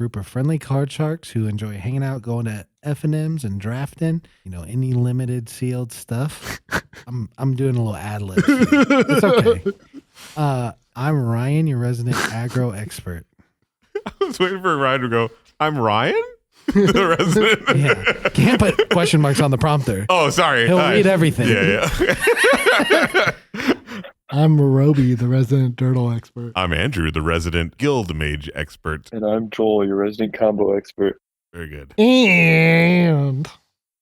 group of friendly card sharks who enjoy hanging out, going to F&Ms and drafting, any limited sealed stuff. I'm doing a little ad lib. It's okay. I'm Ryan, your resident aggro expert. I was waiting for Ryan to go, I'm Ryan? The resident? Yeah. Can't put question marks on the prompter. Oh, sorry. He'll read everything. Yeah. I'm Robi, the resident Dirtle expert. I'm Andrew, the resident guild mage expert. And I'm Joel, your resident combo expert. Very good. And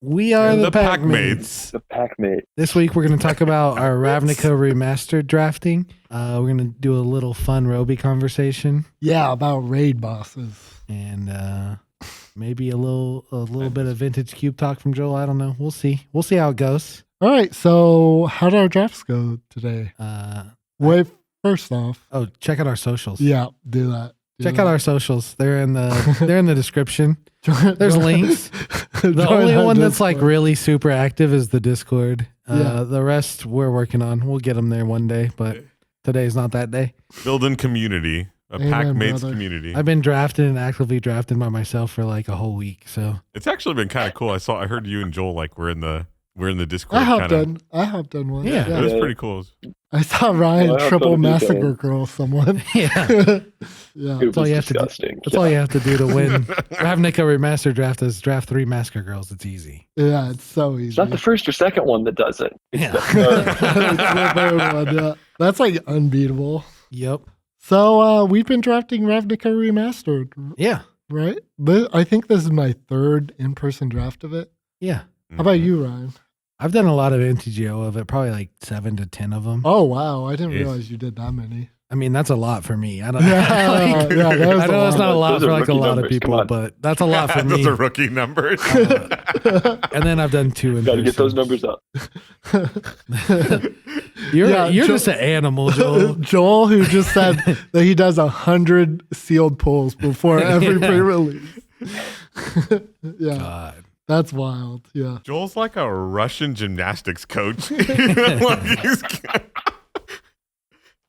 we are the Packmates. The Packmate. This week we're going to talk about our Ravnica Remastered drafting. We're going to do a little fun Robi conversation. Yeah, about raid bosses. And maybe a little bit of vintage cube talk from Joel. I don't know. We'll see. We'll see how it goes. All right, so how did our drafts go today? Wait, first off. Oh, check out our socials. Yeah, do that. Check out our socials. They're in the description. There's links. The only one that's like really super active is the Discord. The rest we're working on. We'll get them there one day, but today's not that day. Building community. Packmates community. I've been drafting and actively drafting by myself for like a whole week. So it's actually been kind of cool. I heard you and Joel we're in the Discord. I have done one. Yeah. It was pretty cool. I saw Ryan triple massacre girl someone. Yeah. Yeah. That's all you have to do. That's all you have to do to win. Ravnica Remastered draft is draft 3 massacre girls. It's easy. Yeah, it's so easy. It's not the first or second one that does it. Yeah. The third one, yeah. That's like unbeatable. Yep. So we've been drafting Ravnica Remastered. Yeah. Right? I think this is my third in-person draft of it. Yeah. How about you, Ryan? I've done a lot of NTGO of it, probably like 7 to 10 of them. Oh, wow. I didn't realize you did that many. I mean, that's a lot for me. I don't. I know it's not a lot for like a lot of numbers. people, but that's a lot for me. Those are rookie numbers. And then I've done 2 in Got to get those numbers up. You're just an animal, Joel. Joel, who just said that he does 100 sealed pulls before every pre-release. Yeah. God. That's wild. Yeah. Joel's like a Russian gymnastics coach.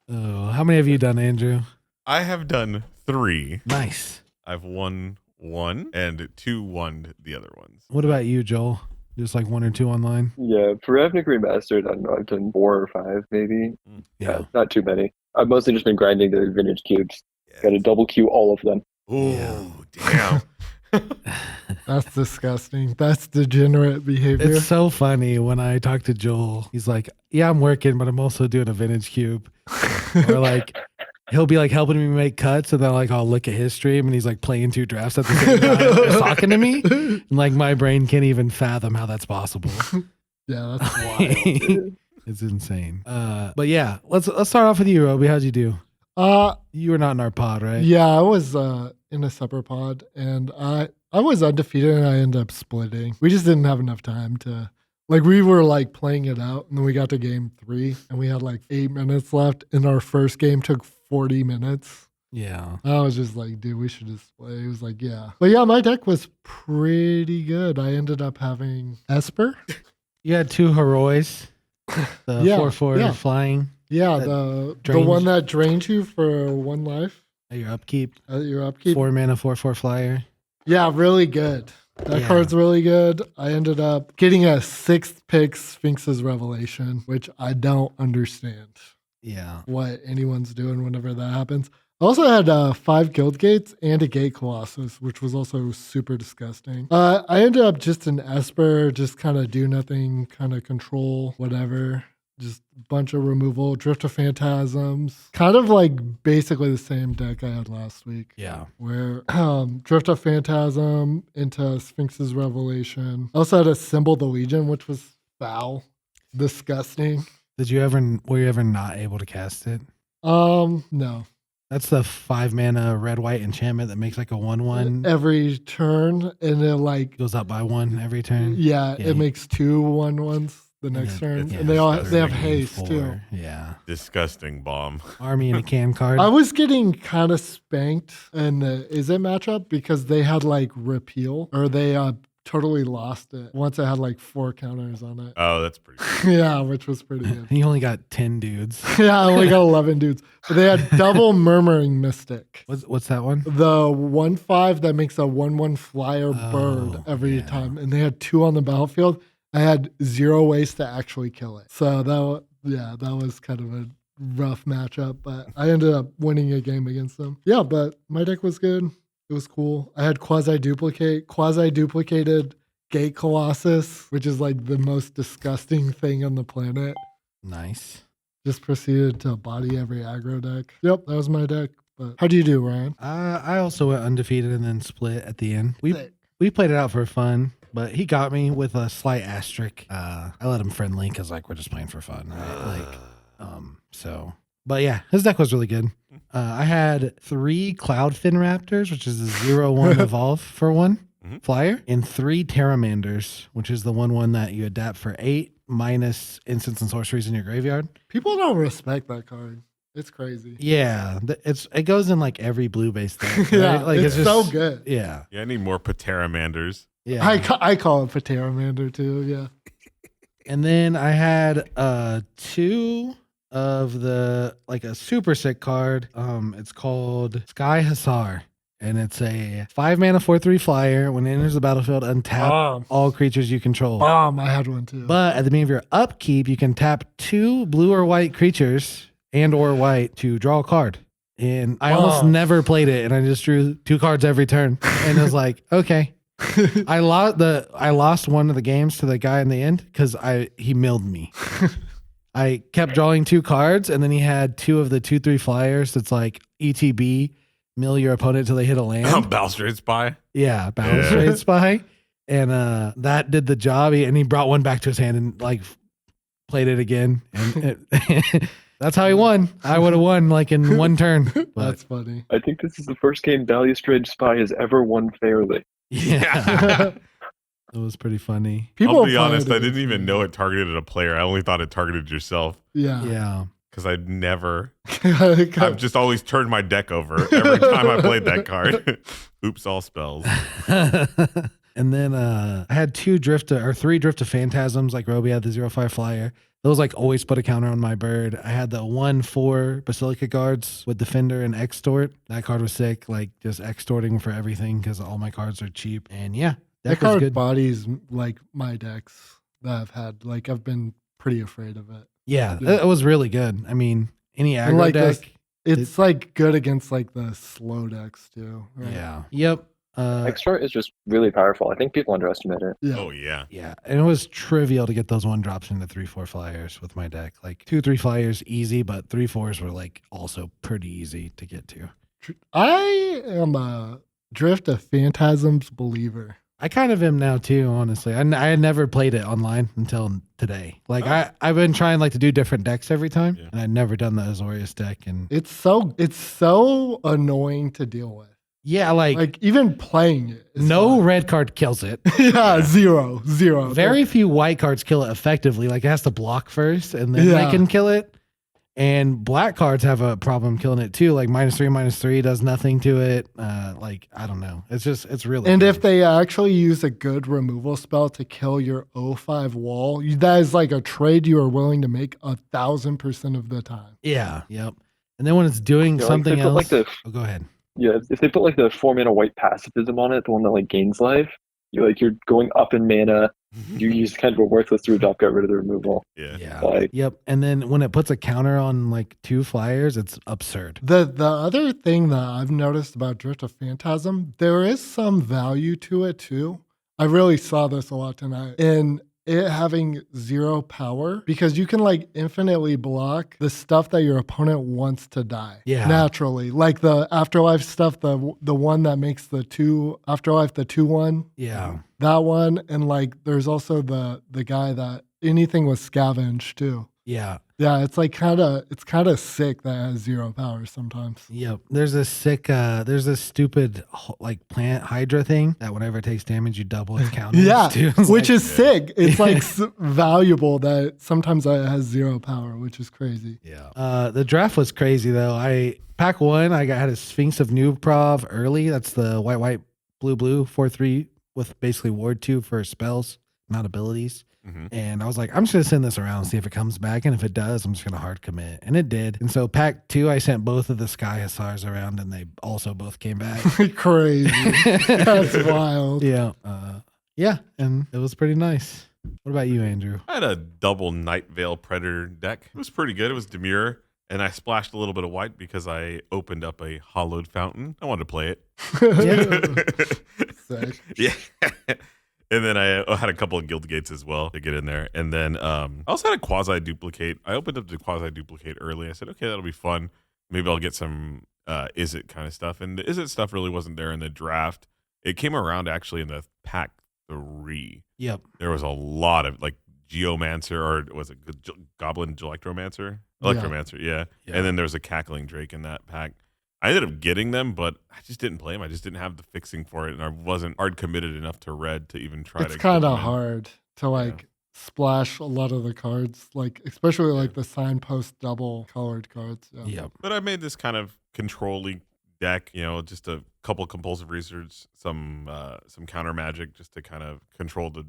How many have you done, Andrew? I have done 3. Nice. I've won 1 and 2 won the other ones. What about you, Joel? Just like 1 or 2 online? Yeah, for Ravnica Remastered, I don't know, I've done 4 or 5 maybe. Yeah. Not too many. I've mostly just been grinding the vintage cubes. Got to double queue all of them. Oh, damn. That's disgusting. That's degenerate behavior. It's so funny when I talk to Joel. He's like, yeah, I'm working, but I'm also doing a vintage cube. Or like, he'll be like helping me make cuts, and then like I'll look at his stream and he's like playing 2 drafts at the same time, just talking to me. And like my brain can't even fathom how that's possible. Yeah, that's wild. It's insane. But yeah, let's start off with you, Robi. How'd you do? You were not in our pod, right? Yeah, I was in a separate pod, and I was undefeated, and I ended up splitting. We just didn't have enough time to, like, we were like playing it out, and then we got to game 3, and we had like 8 minutes left, and our first game took 40 minutes. Yeah. I was just like, dude, we should just play. He was like, yeah. But yeah, my deck was pretty good. I ended up having Esper. You had 2 Heroes, the 4/4 flying. Yeah, the one that drains you for 1 life. At your upkeep. 4 mana, 4/4 flyer. Yeah, really good. That card's really good. I ended up getting a 6th pick Sphinx's Revelation, which I don't understand. Yeah. What anyone's doing whenever that happens. I also had 5 Guild Gates and a Gate Colossus, which was also super disgusting. I ended up just an Esper, just kind of do nothing, kind of control, whatever. Just a bunch of removal, Drift of Phantasms. Kind of like basically the same deck I had last week. Yeah. Where Drift of Phantasm into Sphinx's Revelation. I also had a Symbol the Legion, which was foul. Disgusting. Were you ever not able to cast it? No. That's the 5 mana red-white enchantment that makes like a 1/1. Every turn, and it like Goes up by 1 every turn. Yeah, it makes 2 1/1s the next turn. And they have haste too. Yeah. Disgusting bomb. Army and a can card. I was getting kind of spanked in the Is It matchup because they had like repeal, or they totally lost it once it had like 4 counters on it. Oh, that's pretty cool. Yeah, which was pretty good. You only got 10 dudes. Yeah, I only got 11 dudes. But they had double murmuring mystic. What's that one? The 1/5 that makes a 1/1 flyer bird every yeah. time. And they had 2 on the battlefield. I had 0 ways to actually kill it. So that was kind of a rough matchup, but I ended up winning a game against them. Yeah, but my deck was good. It was cool. I had quasi-duplicated Gate Colossus, which is like the most disgusting thing on the planet. Nice. Just proceeded to body every aggro deck. Yep, that was my deck. But how do you do, Ryan? I also went undefeated and then split at the end. Sick. We played it out for fun, but he got me with a slight asterisk. I let him friendly because like we're just playing for fun, right? So. But yeah, his deck was really good. I had 3 Cloudfin Raptors, which is a 0/1 evolve for 1 flyer, and 3 Terramanders, which is the 1/1 that you adapt for 8 minus instants and sorceries in your graveyard. People don't respect that card. It's crazy. Yeah, it goes in like every blue based deck. Right? Yeah, like it's so good. Yeah, Yeah, I need more Pteramanders. yeah. I call it Pteramander too. Yeah. And then I had 2 of the like a super sick card. It's called Sky Hussar, and it's a 5 mana 4/3 flyer. When it enters the battlefield, untap all creatures you control. I had one too. But at the beginning of your upkeep, you can tap 2 blue or white creatures and or white to draw a card. And I almost never played it, and I just drew 2 cards every turn, and it was like, okay. I lost one of the games to the guy in the end because he milled me. I kept drawing 2 cards, and then he had 2 of the 2/3 flyers. That's like ETB, mill your opponent till they hit a land. Balustrade Spy. Yeah, Balustrade Spy, and that did the job. He brought one back to his hand and like played it again, and that's how he won. I would have won like in 1 turn. But That's funny. I think this is the first game Balustrade Spy has ever won fairly. yeah, it was pretty funny. I'll be play honest, it I didn't against even me. know it targeted a player. I only thought it targeted yourself Yeah. Yeah. because I'd never. I've I've just always turned my deck over every time I played that card. Oops, all spells. And then I had 3 Drift of Phantasms, like Robi had the 0/5 flyer. Those like always put a counter on my bird. I had the 1/4 Basilica Guards with Defender and Extort. That card was sick, like just extorting for everything because all my cards are cheap. And yeah, that deck was card good. bodies like my decks that I've had. Like I've been pretty afraid of it. Yeah, Yeah. it was really good. I mean, any And aggro like deck. it's like good against like the slow decks too. Right? Yeah. Yep. Extort is just really powerful. I think people underestimate it. Yeah. Oh yeah. Yeah, and it was trivial to get those 1-drops into 3/4 flyers with my deck. Like 2/3 flyers easy, but 3/4s were like also pretty easy to get to. I am a Drift of Phantasms believer. I kind of am now too, honestly. I had never played it online until today. Like I've been trying like to do different decks every time, Yeah. and I'd never done the Azorius deck. And It's so annoying to deal with. yeah, like even playing it. Is no hard. red card kills it. Yeah, zero. Very few white cards kill it effectively. Like it has to block first, and then Yeah. they can kill it. And black cards have a problem killing it too. Like -3/-3 does nothing to it. Like I don't know. It's really. And good. if they actually use a good removal spell to kill your 0/5 wall, that is like a trade you are willing to make 1,000% of the time. yeah, yep. And then when it's doing Yeah, like, something they put, else, like, oh, go ahead. Yeah, if they put like the 4 mana white pacifism on it, the one that like gains life, you're going up in mana. You use kind of a worthless 3-drop, get rid of the removal. Yeah. Yeah. Like- Yep. And then when it puts a counter on like 2 flyers, it's absurd. The other thing that I've noticed about Drift of Phantasm, there is some value to it too. I really saw this a lot tonight in it having 0 power because you can like infinitely block the stuff that your opponent wants to die. Yeah. Naturally. Like the Afterlife stuff, the one that makes the 2 Afterlife, the 2/1. Yeah. That one. And like there's also the guy that anything was scavenged too. Yeah. Yeah, it's like kind of sick that it has 0 power sometimes. Yep. There's this stupid like plant Hydra thing that whenever it takes damage, you double its counter. Yeah, It's which like- is sick. It's like valuable that sometimes it has 0 power, which is crazy. Yeah. The draft was crazy though. Pack 1, had a Sphinx of New Prov early. That's the white, blue, 4/3 with basically Ward 2 for spells, not abilities. Mhm. And I was like, I'm just going to send this around and see if it comes back. And if it does, I'm just going to hard commit. And it did. And so pack 2, I sent both of the Sky Hussars around and they also both came back. Crazy. That's wild. Yeah. Yeah. And it was pretty nice. What about you, Andrew? I had a double Night Veil Predator deck. It was pretty good. It was demure. And I splashed a little bit of white because I opened up a hollowed fountain. I wanted to play it. Sick. Yeah. And then I had a couple of guild gates as well to get in there. And then I also had a quasi duplicate. I opened up the quasi duplicate early. I said, okay, that'll be fun. Maybe I'll get some is it kind of stuff. And the is it stuff really wasn't there in the draft. It came around actually in the pack 3. Yep. There was a lot of like Geomancer, or was it Goblin Electromancer? Electromancer, yeah. And then there was a Cackling Drake in that pack. I ended up getting them, but I just didn't play them. I just didn't have the fixing for it, and I wasn't hard committed enough to red to even try. It's kind of hard to like splash a lot of the cards, like especially like the signpost double colored cards. Yeah. Yep. But I made this kind of control-y deck, just a couple compulsive research, some counter magic, just to kind of control the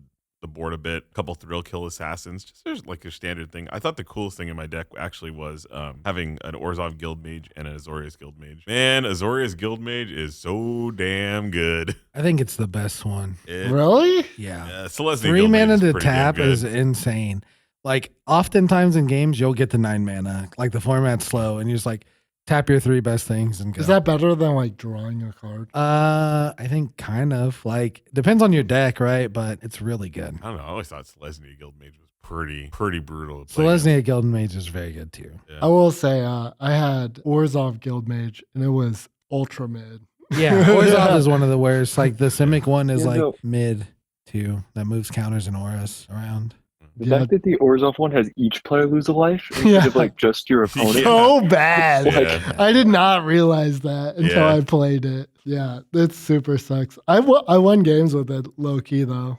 board a bit, a couple thrill kill assassins, just there's like a standard thing. I thought the coolest thing in my deck actually was having an Orzhov Guild Mage and an Azorius Guild Mage. Man, Azorius Guild Mage is so damn good. I think it's the best one. Really? Yeah. Selesnya 3 Guild Mage mana is to pretty tap damn good. is insane. Like oftentimes in games, you'll get the 9 mana. Like the format's slow and you're just like, tap your 3 best things and go. Is that better than like drawing a card? I think kind of. Like depends on your deck, right? But it's really good. I don't know. I always thought Selesnya Guild Mage was pretty brutal. to play Selesnya Guild Mage is very good too. against. Yeah. I will say I had Orzhov Guild Mage and it was ultra mid. Yeah, Orzhov is one of the worst. Like the Simic one is Yeah, like no. mid too. That moves counters and auras around. The Yeah. fact that the Orzhov one has each player lose a life instead Yeah. of like just your opponent. Yeah. So bad. Yeah. I did not realize that until Yeah. I played it. Yeah, it super sucks. I won games with it low key though,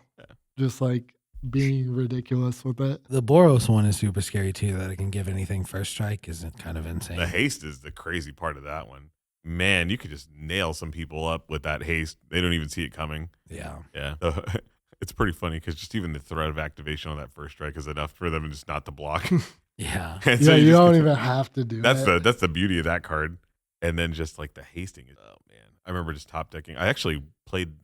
just like being ridiculous with it. The Boros one is super scary too. That it can give anything first strike is kind of insane. The haste is the crazy part of that one. Man, you could just nail some people up with that haste. They don't even see it coming. Yeah. Yeah. It's pretty funny because just even the threat of activation on that first strike is enough for them just not to block. Yeah. And Yeah, you just- don't even have to do That's it. the beauty of that card. And then just like the hasting. Oh man, I remember just top decking. I actually played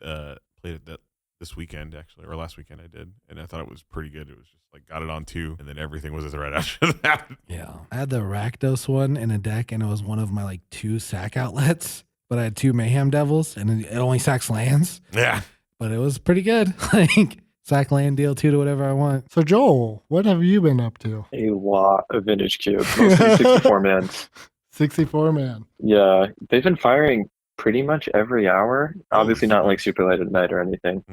it this weekend actually, or last weekend I did, and I thought it was pretty good. It was just like got it on 2, and then everything was a threat after that. Yeah. I had the Rakdos one in a deck and it was one of my like 2 sack outlets, but I had 2 Mayhem Devils and it only sacks lands, Yeah. but it was pretty good. Like sack land, deal 2 to whatever I want. So Joel, what have you been up to? A lot of vintage cube, mostly 64 mans. 64 man. Yeah, they've been firing pretty much every hour. Obviously not like super late at night or anything.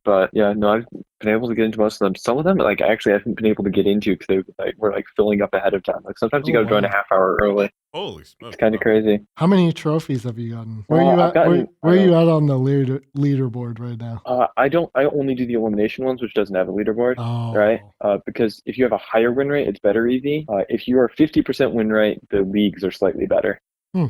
But yeah, no, I've been able to get into most of them. Some of them, like actually, I haven't been able to get into because they were like filling up ahead of time. Like sometimes you got to join a half hour early. Holy smokes. It's kind of crazy. How many trophies have you gotten? Where Well, are you I've at? gotten- Where are you at on the leaderboard right now? I only do the elimination ones, which doesn't have a leaderboard. Oh, Right? Because if you have a higher win rate, it's better easy. If you are 50% win rate, the leagues are slightly better.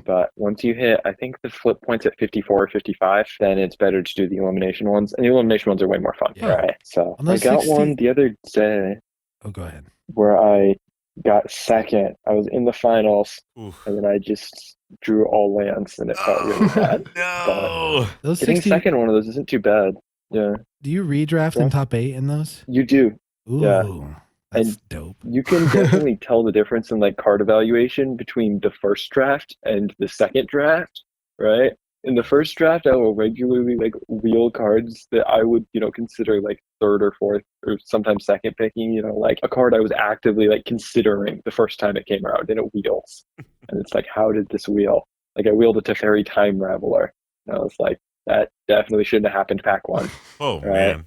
But once you hit, I think the flip point's at 54 or 55, then it's better to do the elimination ones. And the elimination ones are way more fun. Yeah. Right? So On I those got 60 one the other day Oh, go ahead. where I got second. I was in the finals, Oof. and then I just drew all lands, and it felt really bad. No. Those Getting 60, second one of those isn't too bad. Yeah, do you redraft in top 8 in those? you do. Ooh, Yeah. that's And- dope. You can definitely tell the difference in like card evaluation between the first draft and the second draft, right? In the first draft, I will regularly like wheel cards that I would, consider like third or fourth or sometimes second picking, like a card I was actively like considering the first time it came out and it wheels. And it's like, how did this wheel? Like I wheeled a Teferi Time Raveler. And I was like, that definitely shouldn't have happened pack 1. Oh Right. man.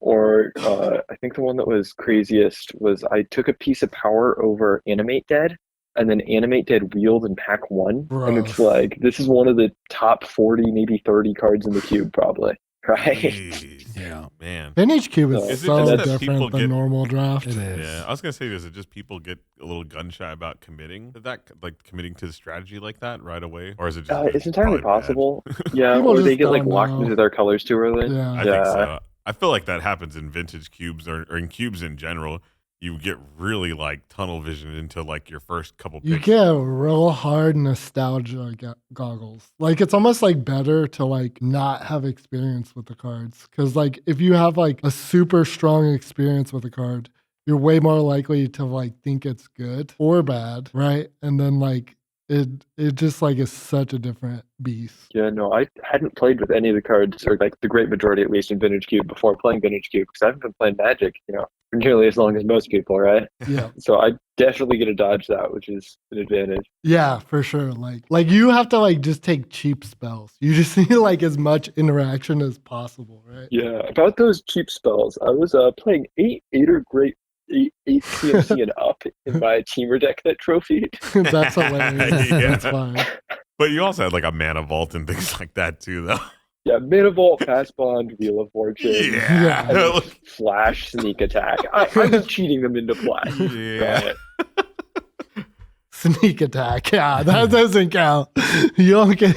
Or I think the one that was craziest was I took a piece of power over Animate Dead, and then Animate Dead wheeled in pack 1. And it's Gross. like, this is one of the top 40, maybe 30 cards in the cube, probably. right? Jeez. Yeah. Man. Vintage Cube is Is it so just that people different than get- normal draft. It is. Yeah, I was gonna say, is it just people get a little gun shy about committing to that, like committing to the strategy like that right away, or is it just It's entirely probably bad? possible. Yeah, People or they just get like don't locked know. into their colors too early. Yeah. I think so. I feel like that happens in vintage cubes or in cubes in general. You get really like tunnel vision into like your first couple You picks. get real hard nostalgia goggles. Like it's almost like better to like not have experience with the cards. Cause like if you have like a super strong experience with a card, you're way more likely to like think it's good or bad, right? And then like it just like is such a different beast. Yeah, no, I hadn't played with any of the cards, or like the great majority at least, in Vintage Cube before playing Vintage Cube, because I haven't been playing Magic, for nearly as long as most people, right? Yeah. So I definitely get to dodge that, which is an advantage. Yeah, for sure. Like you have to like just take cheap spells. You just need like as much interaction as possible, right? Yeah, about those cheap spells, I was playing eight CMC and up in my teamer deck that trophied. That's hilarious. Yeah. That's fine. But you also had like a mana vault and things like that too, though. Yeah, Mana Vault, Fast Bond, Wheel of Fortune, Yeah. and Flash, Sneak Attack. I was cheating them into play. Yeah. Right? Sneak attack. Yeah, that doesn't count. You don't get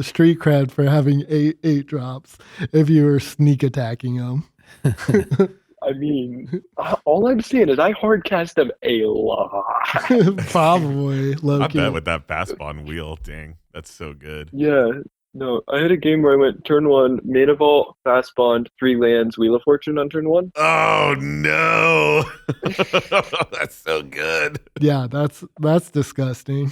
street cred for having eight drops if you were sneak attacking them. I mean, all I'm saying is I hard cast them a lot. Probably. Low I key. bet with that fast bond wheel, dang, that's so good. Yeah. No, I had a game where I went turn one, Mana Vault, Fast Bond, 3 lands, Wheel of Fortune on turn one. Oh no, that's so good. Yeah, that's disgusting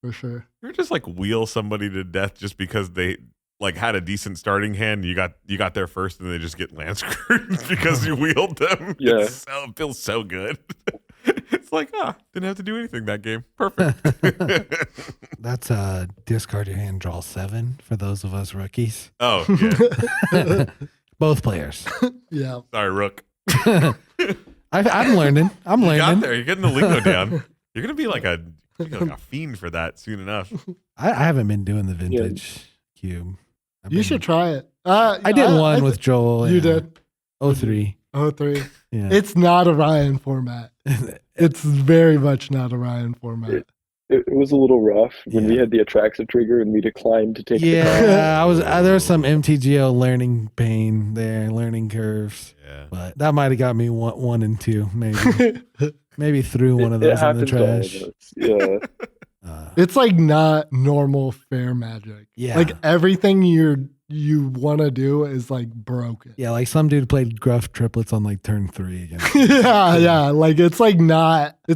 for sure. You're just like wheel somebody to death just because they like had a decent starting hand. You got there first, and they just get land screwed because you wheeled them. Yeah. It feels so good. It's like, didn't have to do anything that game. Perfect. That's discard your hand, draw 7 for those of us rookies. Oh yeah. Both players. Yeah. Sorry, Rook. I'm learning. I'm You got learning. there. You're getting the lingo down. You're gonna be like a fiend for that soon enough. I haven't been doing the vintage cube. You should try it. I did one with Joel. You yeah. did. 03. 03. Yeah. It's not a Ryan format. It's very much not a Ryan format. It was a little rough when we Yeah. had the Atraxa trigger and we declined to take the card. Yeah, there was some MTGO learning pain there, learning curves. Yeah. But that might have got me one and two, maybe threw one of It those in the happens to all of trash. us. Yeah. It's like not normal fair Magic. Yeah. Like everything you want to do is like broken. Yeah, like some dude played Gruff triplets on like turn 3 again. yeah. Like it's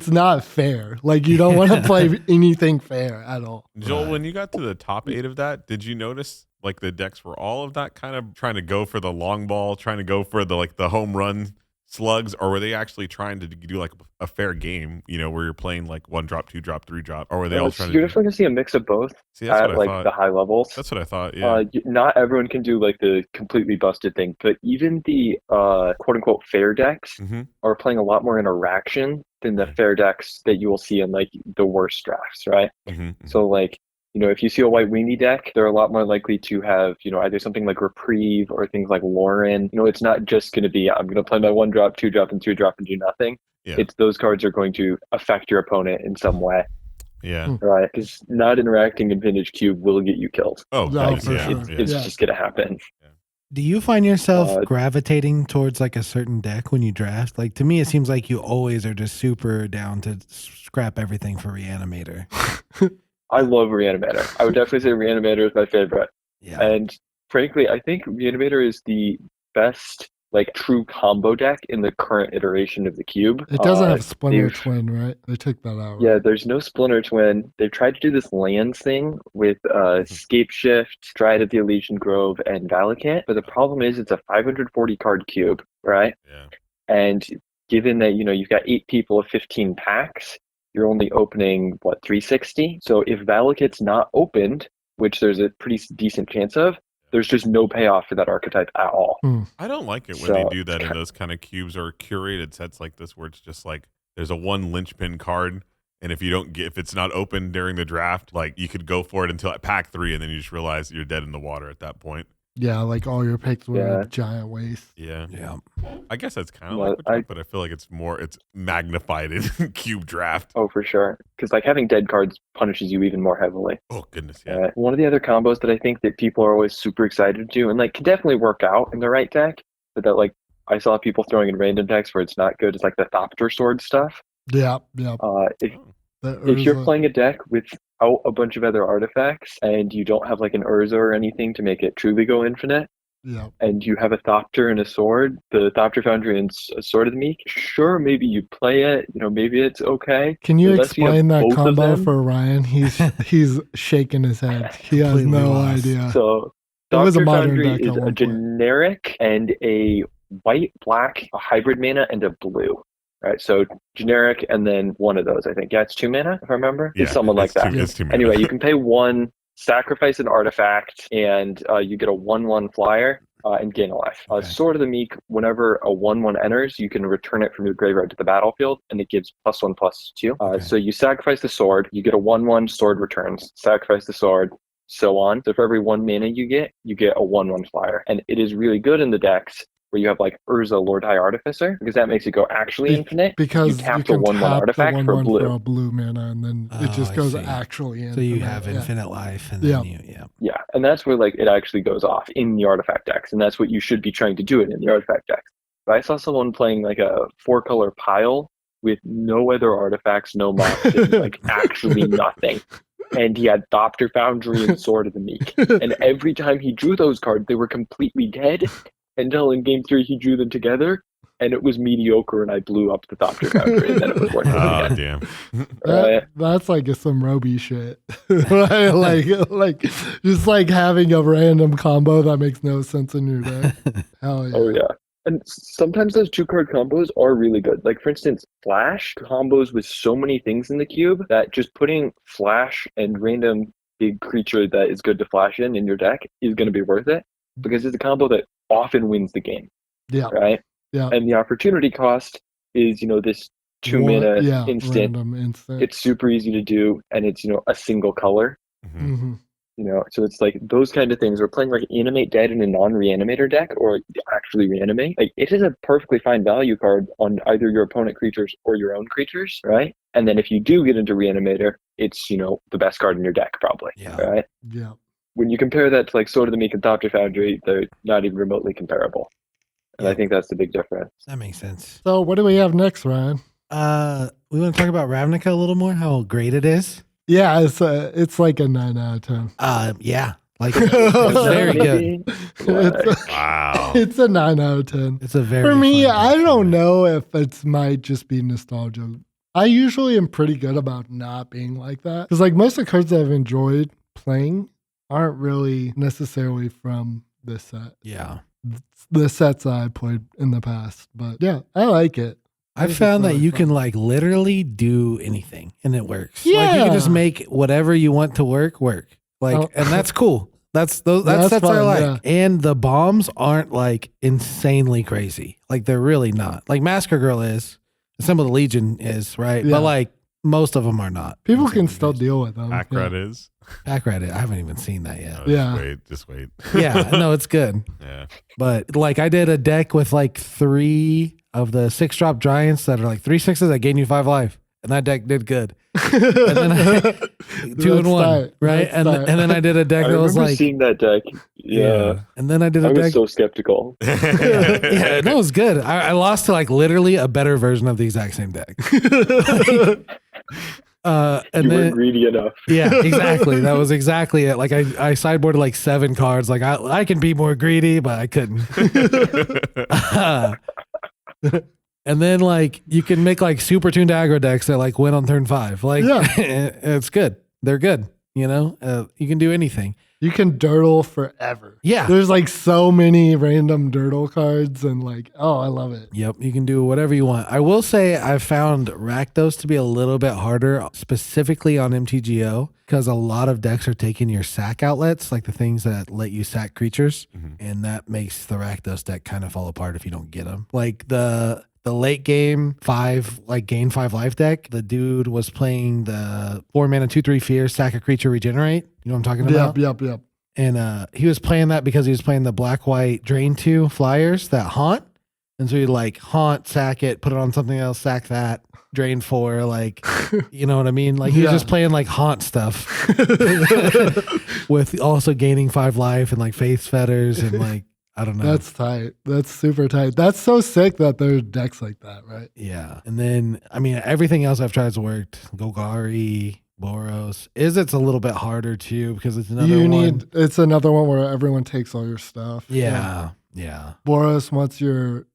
not fair. Like you don't want to play anything fair at all. Joel, when you got to the top 8 of that, did you notice like the decks were all of that kind of trying to go for the long ball, trying to go for the home run slugs, or were they actually trying to do like a fair game, where you're playing like 1 drop, 2 drop, 3 drop, or were they all trying You're to definitely gonna see a mix of both See, that's at what I like thought. the high levels. That's what I thought, yeah. Not everyone can do like the completely busted thing, but even the quote unquote fair decks Mhm. are playing a lot more interaction than the fair decks that you will see in like the worst drafts, right? Mhm. So like, if you see a white weenie deck, they're a lot more likely to have, either something like Reprieve or things like Lauren. It's not just going to be, I'm going to play my 1 drop, 2 drop, and 2 drop and do nothing. Yeah. It's those cards are going to affect your opponent in some way, Yeah. right? Because not interacting in Vintage Cube will get you killed. Oh, No, geez, for yeah, sure. yeah. It's Yeah. just going to happen. Do you find yourself Uh, gravitating towards like a certain deck when you draft? Like to me, it seems like you always are just super down to scrap everything for Reanimator. I love Reanimator. I would definitely say Reanimator is my favorite. Yeah. And frankly, I think Reanimator is the best like true combo deck in the current iteration of the cube. It doesn't have Splinter they've- Twin, right? They took that out. Yeah, Right? there's no Splinter Twin. They've tried to do this lands thing with Scape Shift, Dryad of the Elysian Grove, and Valakant. But the problem is it's a 540 card cube, right? Yeah. And given that, you've got 8 people of 15 packs, you're only opening, 360? So if Valakant's not opened, which there's a pretty decent chance of, there's just no payoff for that archetype at all. I don't like it when they So- do that in those kind of cubes or curated sets like this, where it's just like there's a 1 linchpin card, and if it's not open during the draft, like you could go for it until at pack 3, and then you just realize you're dead in the water at that point. Yeah, like all your picks were Yeah. a giant waste. Yeah. Yeah. I guess that's kind of Well, like what draft, but I feel like it's magnified in cube draft. Oh, for sure. Because like having dead cards punishes you even more heavily. Oh goodness, yeah. One of the other combos that I think that people are always super excited to do and like can definitely work out in the right deck, but that like I saw people throwing in random decks where it's not good. It's like the Thopter Sword stuff. Yeah. If you're playing a deck without a bunch of other artifacts and you don't have like an Urza or anything to make it truly go infinite, and you have a Thopter and a sword, the Thopter Foundry and a Sword of the Meek, sure, maybe you play it, maybe it's okay. Can you Unless you have explain that both of combo them. for Ryan? He's shaking his head. He has Completely no lost. idea. So It was a Thopter modern Foundry deck at is one a point. generic and a white, black, a hybrid mana, and a blue. Right, so generic and then one of those, I think. Yeah, it's 2 mana, if I remember. Yeah, It's someone like that. It's 2 mana. Anyway, you can pay 1, sacrifice an artifact, and you get a 1/1 flyer and gain a life. Okay. Sword of the Meek, whenever a 1/1 enters, you can return it from your graveyard to the battlefield, and it gives +1/+2. Okay. So you sacrifice the sword, you get a 1/1 sword returns. Sacrifice the sword, so on. So for every 1 mana you get a 1/1 flyer. And it is really good in the decks where you have like Urza Lord High Artificer, because that makes it go actually infinite. Because you tap the can 1/1 tap artifact the for 1/1 blue. for a blue mana, and then it just I goes see. actually infinite. So you have Yeah. infinite life, and then Yeah, and that's where like it actually goes off in the artifact decks, and that's what you should be trying to do it in the artifact decks. But I saw someone playing like a 4-color pile with no other artifacts, no mobs, and like actually nothing. And he had Thopter Foundry and Sword of the Meek. And every time he drew those cards, they were completely dead until in game 3 he drew them together, and it was mediocre, and I blew up the Thopter Foundry, and then it was worth it Oh again. damn. That's like some Robi shit. like just like having a random combo that makes no sense in your deck. Hell yeah. Oh yeah. And sometimes those 2-card combos are really good. Like for instance, Flash combos with so many things in the cube that just putting Flash and random big creature that is good to flash in your deck is going to be worth it, because it's a combo that often wins the game. Yeah. Right? Yeah. And the opportunity cost is, this 2 mana instant. Random instant. It's super easy to do, and it's, a single color. Mhm. Mm-hmm. So it's like those kind of things. We're playing like Animate Dead in a non-reanimator deck, or actually reanimate. Like it is a perfectly fine value card on either your opponent creatures or your own creatures, right? And then if you do get into reanimator, it's the best card in your deck probably, right? Yeah. When you compare that to like Sword of the Meek and Thopter Foundry, they're not even remotely comparable. And I think that's the big difference. that makes sense. So what do we have next, Ryan? We want to talk about Ravnica a little more. How great it is. Yeah, it's like a 9 out of 10. Yeah, like it's very good. It's, Wow. it's a 9 out of 10. It's a very For me, fun I deck don't for me. know if it might just be nostalgia. I usually am pretty good about not being like that. Because like most of the cards I've enjoyed playing aren't really necessarily from this set. Yeah, The sets I played in the past. But yeah, I like it. I think found it's that really you fun. can like literally do anything and it works. Like you can just Yeah. make whatever you want to work. Like, Oh. and that's cool. That's That's sets I fun, like. yeah. And the bombs aren't like insanely crazy. Like they're really not. Like Massacre Girl is, some of the Legion is, right? Yeah. But like most of them are not. People can insanely still crazy. deal with them. Packrat is. Packrat, I haven't even seen that yet. No, Yeah. Just wait. Yeah, no, it's good. Yeah. But like I did a deck with like 3 of the 6-drop giants that are like 3/6s that gain you 5 life. And that deck did good. And then 2 and 1. tight. Right. That's And tight. then I did a deck I that was remember like seeing that deck. Yeah. And then I did I a was deck. so skeptical. Yeah, that was good. I lost to like literally a better version of the exact same deck. And You then weren't greedy enough. yeah, exactly. That was exactly it. Like I sideboarded like 7 cards. Like I can be more greedy, but I couldn't. And then like you can make like super tuned aggro decks that like win on turn 5. Like Yeah. it's good. They're good. You can do anything. You can dirtle forever. Yeah. There's like so many random dirtle cards and like, oh, I love it. Yep, you can do whatever you want. I will say I've found Rakdos to be a little bit harder, specifically on MTGO, because a lot of decks are taking your sack outlets, like the things that let you sack creatures, and that makes the Rakdos deck kind of fall apart if you don't get them. Like the late game 5, like gain 5 life deck, the dude was playing the 4 mana 2/3 fear, sack a creature, regenerate. You know what I'm talking about? Yep. And he was playing that because he was playing the black white drain 2 flyers that haunt. And so he like haunt, sack it, put it on something else, sack that, drain 4, like, you know what I mean? Like he was just playing like haunt stuff with also gaining 5 life and like face fetters and like, I don't know. That's tight. That's super tight. That's so sick that there are decks like that, right? Yeah. And then, I mean, everything else I've tried has worked. Golgari, Boros. It's a little bit harder too because it's another one. It's another one where everyone takes all your stuff. Yeah. Boros wants your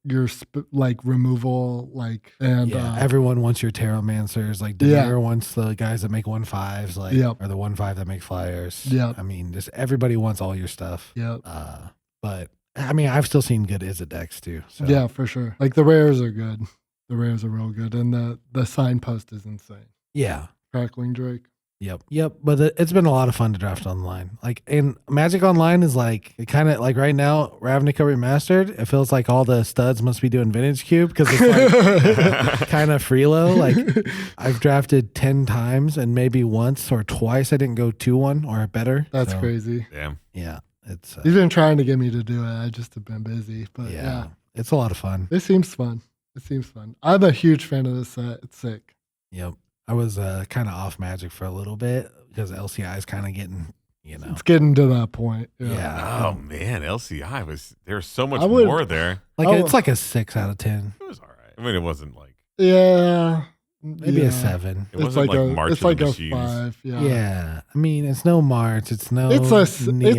like removal, like, and everyone wants your Terramancers. Like Demir wants the guys that make 1/5s, like, or the 1/5 that make flyers. Yeah. I mean, just everybody wants all your stuff. Yeah. But I mean, I've still seen good Izzet decks too. So. Yeah, for sure. Like the rares are good. The rares are real good, and the signpost is insane. Yeah. Crackling Drake. Yep. But it's been a lot of fun to draft online. Like, and Magic Online is like, it kind of like right now, Ravnica Remastered, it feels like all the studs must be doing Vintage Cube because it's like kind of freelo. Like, I've drafted 10 times and maybe once or twice I didn't go 2-1 or better. That's crazy. Damn. Yeah. It's He's been trying to get me to do it. I just have been busy. But yeah. It's a lot of fun. It seems fun. I'm a huge fan of this set. It's sick. Yep. I was kind of off Magic for a little bit because LCI is kind of getting, it's getting to that point. Yeah. Oh man, LCI there's so much more there. Like it's like a 6 out of 10. It was all right. I mean, it wasn't like maybe a 7. It wasn't like March it's of like the a Machines. 5. Yeah. Yeah. I mean, it's no March. It's no. It's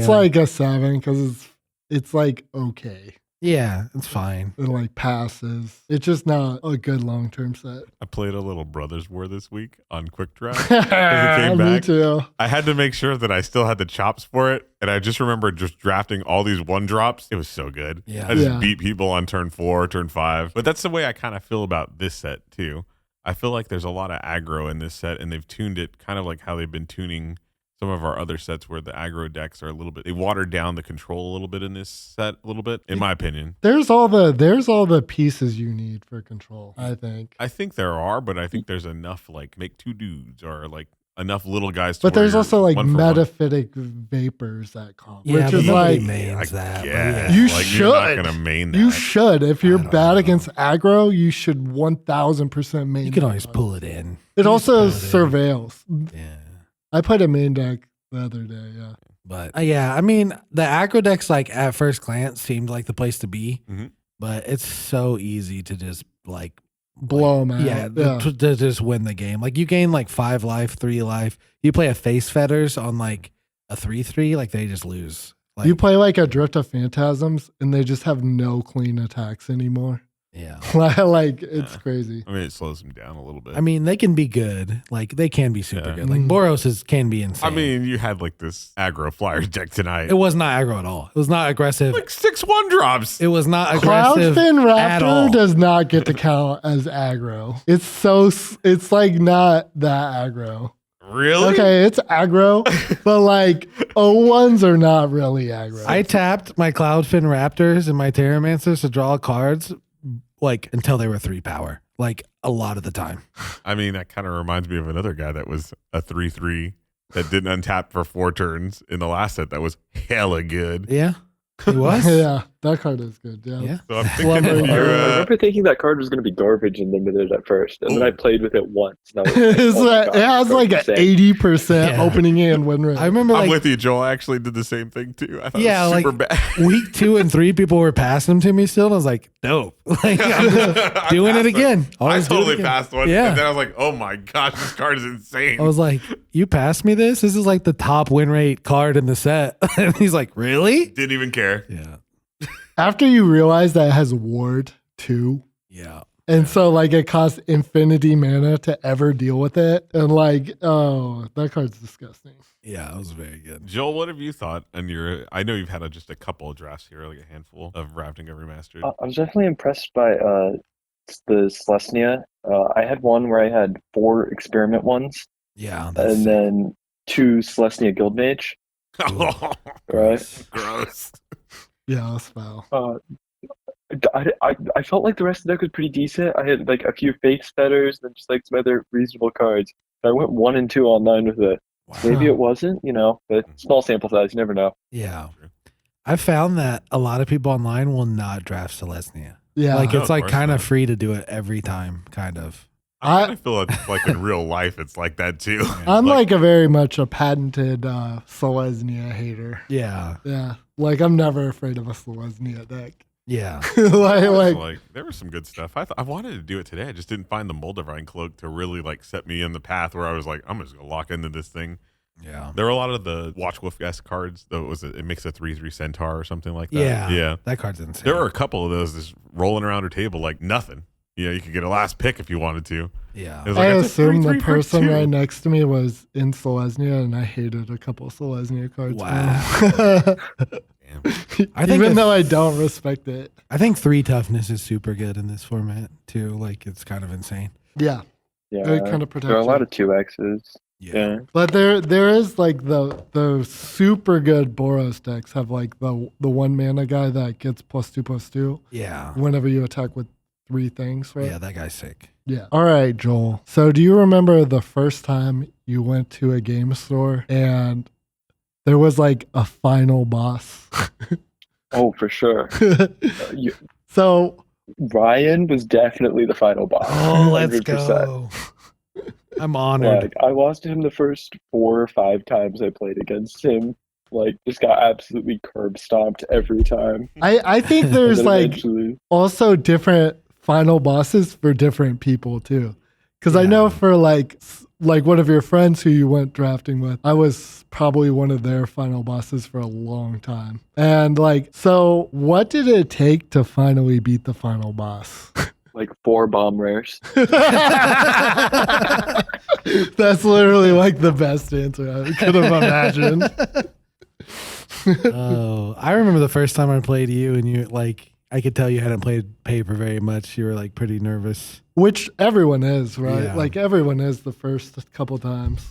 like a 7 because it's like okay. Yeah, it's fine. It like passes. It's just not a good long term set. I played a little Brothers War this week on Quick Draw. It came back. Me too. I had to make sure that I still had the chops for it, and I just remember just drafting all these 1-drops. It was so good. Yeah. I just beat people on turn 4, turn 5. But that's the way I kind of feel about this set too. I feel like there's a lot of aggro in this set, and they've tuned it kind of like how they've been tuning some of our other sets where the aggro decks are a little bit, they watered down the control a little bit in this set a little bit, in my opinion. There's all the pieces you need for control, I think. I think there are, but I think there's enough like make 2 dudes or like enough little guys to But there's also like 1 for 1. metaphytic vapors that come, yeah, which is like mains that. Yeah, you like, should. You're not gonna main that. You should. If you're bad against aggro, you should 1000% main. You can that always card. pull it in. It also surveils. Yeah. I played a main deck the other day. Yeah. But I mean, the aggro decks, like at first glance, seemed like the place to be, but it's so easy to just like blow them out. Yeah, to just win the game. Like you gain like 5 life, 3 life. You play a face fetters on like a 3/3, like they just lose. Like, you play like a drift of phantasms, and they just have no clean attacks anymore. Yeah. Like it's crazy. I mean, it slows them down a little bit. I mean, they can be good. Like they can be super good. Like Boros can be insane. I mean, you had like this aggro Flyers deck tonight. It was not aggro at all. It was not aggressive. Like 6 1-drops. It was not aggressive Cloudfin at all. Raptor does not get to count as aggro. It's like not that aggro. Really? Okay, it's aggro, but like O1s are not really aggro. I tapped my Cloudfin Raptors and my Terramancers to draw cards like until they were 3 power, like a lot of the time. I mean, that kind of reminds me of another guy that was a 3/3 that didn't untap for 4 turns in the last set. That was hella good. Yeah, it was. Yeah, that card is good. Yeah. So I'm thinking if I you're, remember thinking that card was going to be garbage and limited at first, and then I played with it once. And I was It's like, it has like an 80% Yeah. opening hand win rate. I remember I'm like with you, Joel. I actually did the same thing too. I thought Yeah, it was super like, bad. week 2 and 3, people were passing them to me still. And I was like, dope. Like, I'm just doing it again. I Always do it totally again. passed one. Yeah. And then I was like, oh my gosh, this card is insane. I was like, you passed me this? This is like the top win rate card in the set. And he's like, really? Didn't even care. Yeah. After you realize that it has ward 2, Yeah. and so like it costs infinity mana to ever deal with it, and like, oh, that card's disgusting. Yeah, it was very good. Joel, what have you thought on your? I know you've had just a couple of drafts here, like a handful of Ravnica Remastered. I was definitely impressed by the Selesnya. I had one where I had 4 experiment ones, Yeah. and then 2 Selesnya Guildmage. Right? Gross. Yeah, that's foul. I felt like the rest of the deck was pretty decent. I had like a few face fetters and just like some other reasonable cards. I went 1 and 2 online with it. Wow. Maybe it wasn't, but small sample size, you never know. Yeah. I found that a lot of people online will not draft Selesnya. Yeah. Like No, it's of like course kind of not. free to do it every time, kind of. I kind of feel like in real life, it's like that too. I'm like a very much a patented Selesnya hater. Yeah. Yeah. Like I'm never afraid of a Selesnya deck. Yeah. like There was some good stuff. I wanted to do it today. I just didn't find the Moldavine cloak to really like set me in the path where I was like, I'm just gonna lock into this thing. Yeah. There were a lot of the Watchwolf-esque cards, though it makes a 3/3 Centaur or something like that. Yeah. Yeah. That card's insane. There were a couple of those just rolling around her table like nothing. You could get a last pick if you wanted to. Yeah. It was I like, it's a assumed the 3/3 for person 2. right next to me was in Selesnya, and I hated a couple Selesnya cards. Wow. Damn. I think Even though I don't respect it. I think 3 toughness is super good in this format too. Like it's kind of insane. Yeah. Yeah, It kind of protects there are a lot you. of 2Xs. Yeah. But there is like the super good Boros decks have like the 1 mana guy that gets +2/+2 Yeah. whenever you attack with 3 things, right? Yeah, that guy's sick. Yeah. All right, Joel. So do you remember the first time you went to a game store and there was like a final boss? Oh, for sure. So Ryan was definitely the final boss. Oh, let's 100%. go. I'm honored. Like, I lost to him the first 4 or 5 times I played against him. Like, just got absolutely curb stomped every time. I think there's And then like eventually- also different final bosses for different people too. Because I know Yeah. for like one of your friends who you went drafting with, I was probably one of their final bosses for a long time. And like, so what did it take to finally beat the final boss? like 4 bomb rares. That's literally like the best answer I could have imagined. Oh, I remember the first time I played you, and you like I could tell you hadn't played paper very much. You were like pretty nervous. Which everyone is, right? Yeah. Like everyone is the first couple times.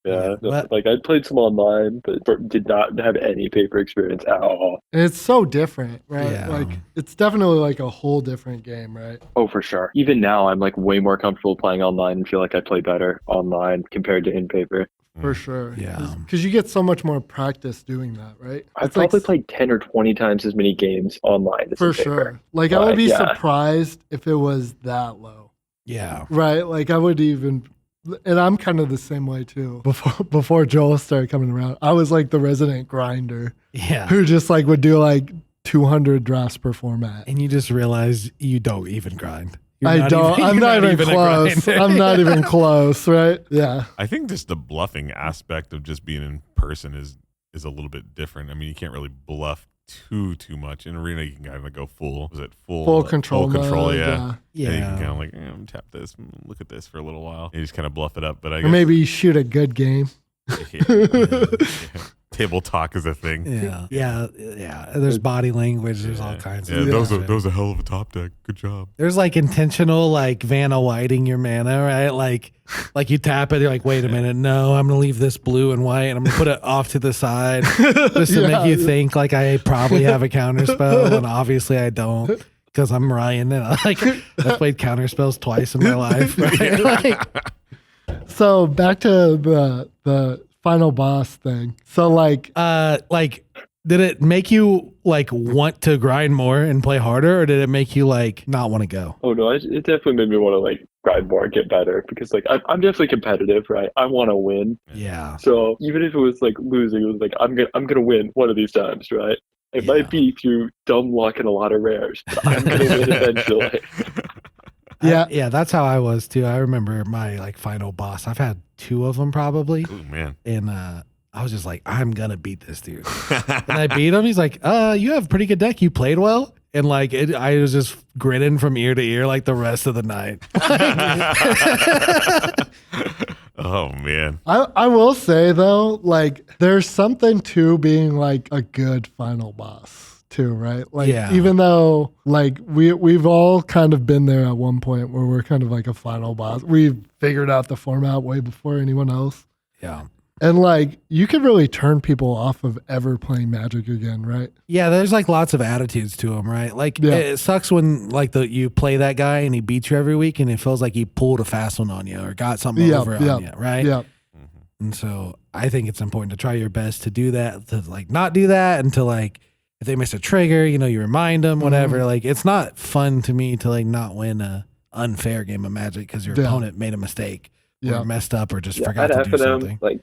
Yeah, But- like I played some online, but did not have any paper experience at all. And it's so different, right? Yeah. Like it's definitely like a whole different game, right? Oh, for sure. Even now, I'm like way more comfortable playing online and feel like I play better online compared to in paper. For sure. Yeah. Because you get so much more practice doing that, right? I've It's like probably played 10 or 20 times as many games online as for in paper. sure. Like I would be Yeah. surprised if it was that low. Yeah. Right? Like I would even, and I'm kind of the same way too. Before Joel started coming around, I was like the resident grinder Yeah. who just like would do like 200 drafts per format. And you just realize you don't even grind. You're I not don't. even- I'm you're not even a close. grinder. I'm not even close. Right? Yeah. I think just the bluffing aspect of just being in person is a little bit different. I mean, you can't really bluff too much. In arena, you can kind of go full. Was it Full control. Full control, mode, yeah. And you can Yeah. kind of like tap this, look at this for a little while. And you just kind of bluff it up. But I Or guess maybe you shoot a good game. yeah. Table talk is a thing. Yeah. Yeah. Yeah. There's body language. There's all kinds Yeah, of that was a hell of a top deck. Good job. There's like intentional like Vanna Whiting your mana, right? Like you tap it, you're like, wait a minute, no, I'm gonna leave this blue and white and I'm gonna put it off to the side just to Yeah. make you think like I probably have a counter spell, and obviously I don't. Because I'm Ryan and I've played counter spells twice in my life. Right? Like, So back to the final boss thing. So like did it make you like want to grind more and play harder, or did it make you like not want to go? Oh no, it definitely made me want to like grind more, get better, because like I'm definitely competitive, right? I want to win. Yeah. So even if it was like losing, it was like I'm gonna win one of these times, right? It Yeah. might be through dumb luck and a lot of rares, but I'm gonna win eventually. Yeah. Yeah, that's how I was too. I remember my like final boss. I've had 2 of them probably. Oh man. And I was just like, I'm gonna beat this dude. And I beat him. He's like, you have a pretty good deck. You played well. And like I was just grinning from ear to ear like the rest of the night. Oh man. I will say though, like there's something to being like a good final boss too, right? Like Yeah. even though like we've all kind of been there at one point where we're kind of like a final boss. We've figured out the format way before anyone else. Yeah. And like you can really turn people off of ever playing Magic again, right? Yeah, there's like lots of attitudes to him, right? Like Yeah. it sucks when like you play that guy and he beats you every week and it feels like he pulled a fast one on you or got something over on you, right? Yeah. And so I think it's important to try your best to do that, to like not do that, and to like if they miss a trigger, you know, you remind them, whatever. Like it's not fun to me to like not win a unfair game of Magic because your opponent made a mistake or messed up or just forgot to do something. Like,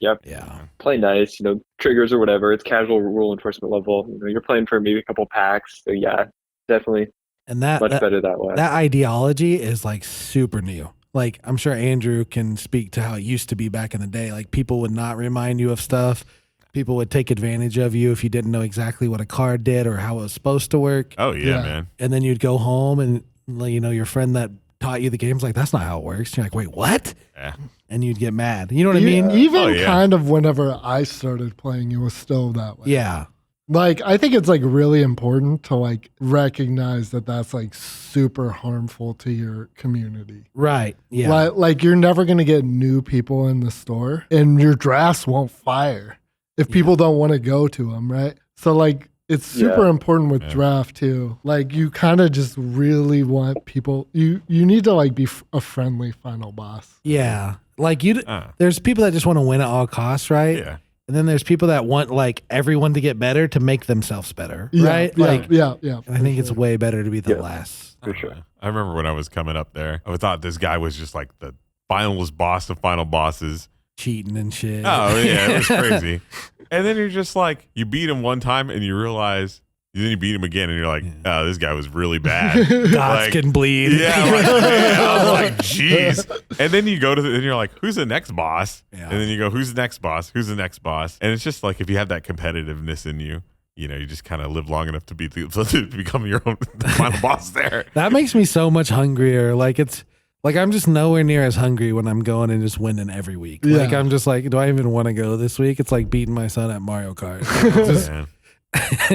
play nice, you know, triggers or whatever. It's casual rule enforcement level. You know, you're playing for maybe a couple packs. So yeah, definitely. And that much better that way. That ideology is like super new. Like I'm sure Andrew can speak to how it used to be back in the day. Like people would not remind you of stuff. People would take advantage of you if you didn't know exactly what a card did or how it was supposed to work. Oh yeah, man. And then you'd go home and you know your friend that taught you the game's like, that's not how it works. You're like, wait, what? Yeah. And you'd get mad. You know what I mean? Even kind of whenever I started playing, it was still that way. Yeah. Like, I think it's like really important to like recognize that that's like super harmful to your community. Right. Yeah. Like you're never going to get new people in the store and your drafts won't fire if people don't want to go to them. Right. So like, it's super important with draft too. Like you kind of just really want people, you need to like be a friendly final boss. Yeah. Like there's people that just want to win at all costs. Right. Yeah. And then there's people that want like everyone to get better to make themselves better, right? Yeah, like, yeah. I think it's way better to be the last. For sure. I remember when I was coming up there, I thought this guy was just like the finalist boss of final bosses. Cheating and shit. Oh, yeah, it was crazy. And then you're just like, you beat him one time and you realize, then you beat him again and you're like, oh, this guy was really bad. Gods can bleed. Yeah, like, I was like, jeez. And then you go to and you're like, who's the next boss? Yeah. And then you go, who's the next boss? Who's the next boss? And it's just like, if you have that competitiveness in you, you know, you just kind of live long enough to become your own final boss there. That makes me so much hungrier. Like it's like I'm just nowhere near as hungry when I'm going and just winning every week. Yeah. Like I'm just like, do I even want to go this week? It's like beating my son at Mario Kart. It's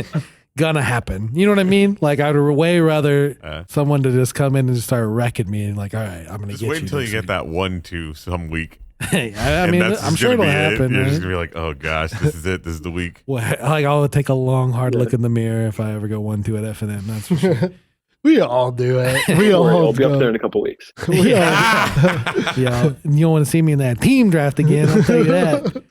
just gonna happen. You know what I mean? Like I'd way rather someone to just come in and just start wrecking me and like, all right, I'm gonna just get you. Wait until you get week. that 1-2 some week. Hey, I mean, I'm sure it'll happen. You're right? just gonna be like, oh gosh, this is it. This is the week. Well, like I'll take a long, hard look in the mirror if I ever go 1-2 at F&M. That's for sure. We all do it. We all I'll be up there in a couple weeks. Yeah, you don't want to see me in that team draft again. I'll tell you that.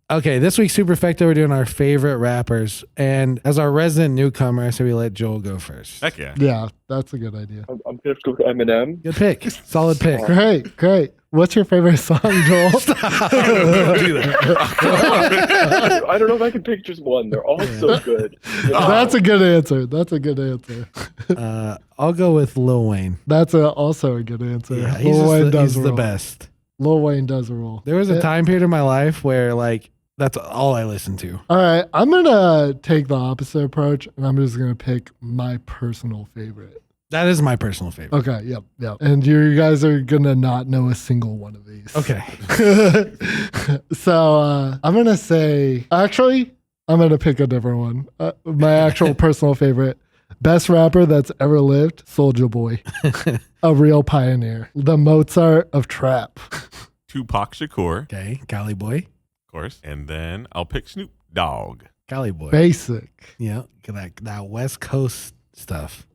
Okay, this week's Superfecta, we're doing our favorite rappers. And as our resident newcomer, I say we let Joel go first. Heck yeah. Yeah, that's a good idea. I'm going to go with Eminem. Good pick. Solid pick. Great. What's your favorite song, Joel? I don't know if I can pick just one. They're all so good. That's a good answer. I'll go with Lil Wayne. That's also a good answer. Yeah, he's the best. Lil Wayne does a roll. There was a time period in my life where like that's all I listened to. All right, I'm gonna take the opposite approach, and I'm just gonna pick my personal favorite. That is my personal favorite. Okay, yep. And you guys are gonna not know a single one of these. Okay. So I'm gonna say, actually, I'm gonna pick a different one. My actual personal favorite. Best rapper that's ever lived, Soulja Boy. A real pioneer. The Mozart of trap. Tupac Shakur, Okay, Cali Boy. of course. And then I'll pick Snoop Dogg. Cali Boy. Basic. Yeah, that West Coast stuff.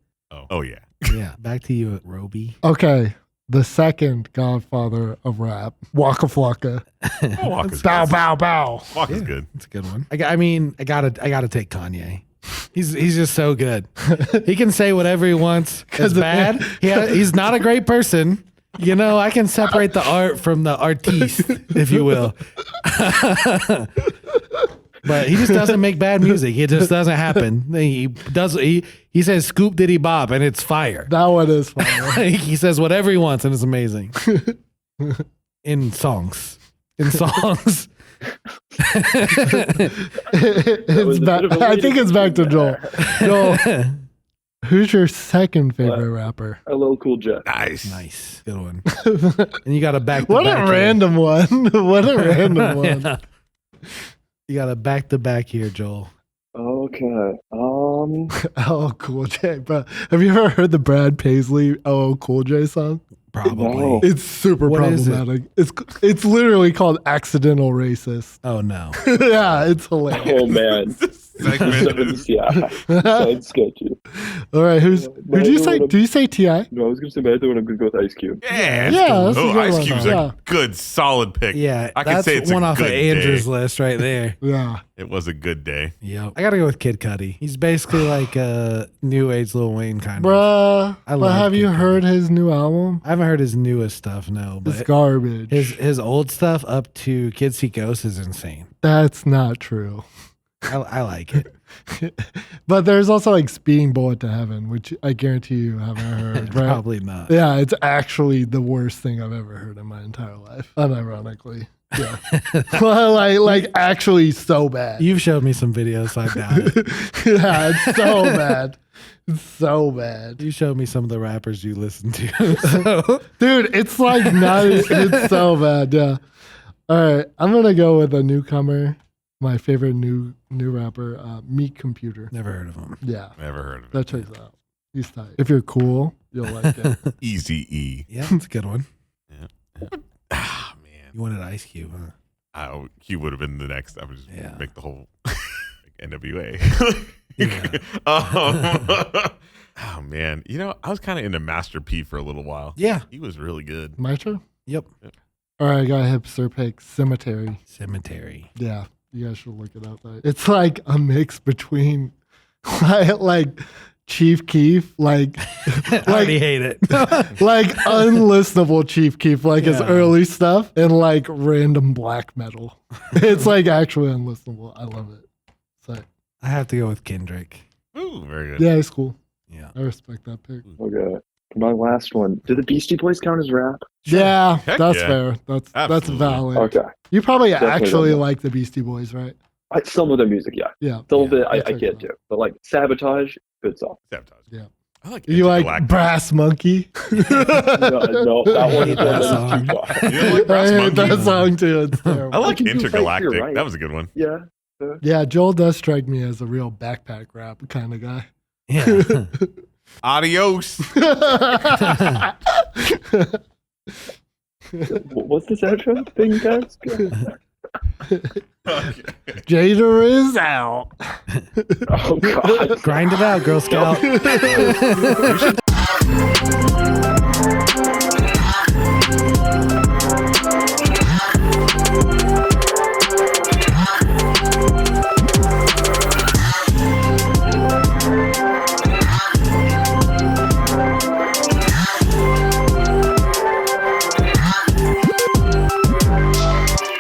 Oh yeah. Yeah. Back to you, Robi. Okay. The second godfather of rap, Waka Flocka. Oh, Waka's Bow, good. bow, bow. Waka's good. That's a good one. I gotta take Kanye. He's just so good. He can say whatever he wants. It's bad. He's not a great person. You know, I can separate the art from the artiste, if you will. But he just doesn't make bad music. It just doesn't happen. He says scoop diddy bop and it's fire. That one is fire. He says whatever he wants and it's amazing. In songs. I think it's back to Joel. Joel, who's your second favorite rapper? LL Cool J. Nice. Good one. And you got to back What a random one. What a random one. Yeah. You got to back to back here, Joel. Okay. LL Cool J, bro. Have you ever heard the Brad Paisley LL Cool J song? Probably. No. It's super What is it? problematic. It's literally called Accidental Racist. Oh, no. Yeah, it's hilarious. Oh man. segment. Yeah, sounds sketchy. All right, who'd you say? Did you say Ti? No, I was gonna say my other one. I'm gonna go with Ice Cube. Yeah, that's a oh, good Ice one, Cube's though. a Yeah. good, solid pick. Yeah, I can that's say it's one a off of good Andrew's day. list right there. Yeah. It was a good day. Yep. I gotta go with Kid Cudi. He's basically like a new age Lil Wayne kind of. Bruh. I But love have you Kid Cudi. heard his new album? I haven't heard his newest stuff, no, It's but garbage. his old stuff up to Kids See Ghosts is insane. That's not true. I like it. But there's also like Speeding Bullet to Heaven, which I guarantee you haven't heard, right? Probably not. Yeah, it's actually the worst thing I've ever heard in my entire life. Unironically. Yeah. Well, like actually so bad. You've showed me some videos, so I doubt it. Yeah, it's so bad. It's so bad. You showed me some of the rappers you listen to. So. Dude, it's like not it's so bad, yeah. All right. I'm gonna go with a newcomer. My favorite new rapper, Meat Computer. Never heard of him. Yeah. Never heard of it. That checks out. He's tight. If you're cool, you'll like it. Easy E. Yeah, it's a good one. Ah, man. You wanted Ice Cube, huh? He would have been the next. I would just Yeah. make the whole NWA. Yeah. Oh man, I was kind of into Master P for a little while. Yeah. He was really good. My turn? Yep. All right, I got a hipster pick. Cemetery. Cemetery. Yeah. You guys should look it up. It's like a mix between like Chief Keef, like I already hate it. like unlistenable Chief Keef, like his Yeah. early stuff, and like random black metal. It's like actually unlistenable. I love it. So I have to go with Kendrick. Ooh, very good. yeah, it's cool. Yeah. I respect that pick. Okay. For my last one, do the Beastie Boys count as rap? Yeah, Heck that's yeah. fair. That's Absolutely. valid. Okay. You probably Definitely actually love that. like the Beastie Boys, right? Some of their music, yeah. Yeah. Some of it that I checks can't out. do. But like Sabotage, good song. Sabotage. Yeah. I like You like Intergalactic. Brass Monkey? No, that one is That too song. far. You don't like I Brass hate Monkey? that song too. It's terrible. I like can do Fight for Your Intergalactic. Right. That was a good one. Yeah. Yeah, Joel does strike me as a real backpack rap kind of guy. Yeah. Adios. What's the soundtrack thing, guys? Jader is out. Oh god. Grind it out, Girl Scout. We should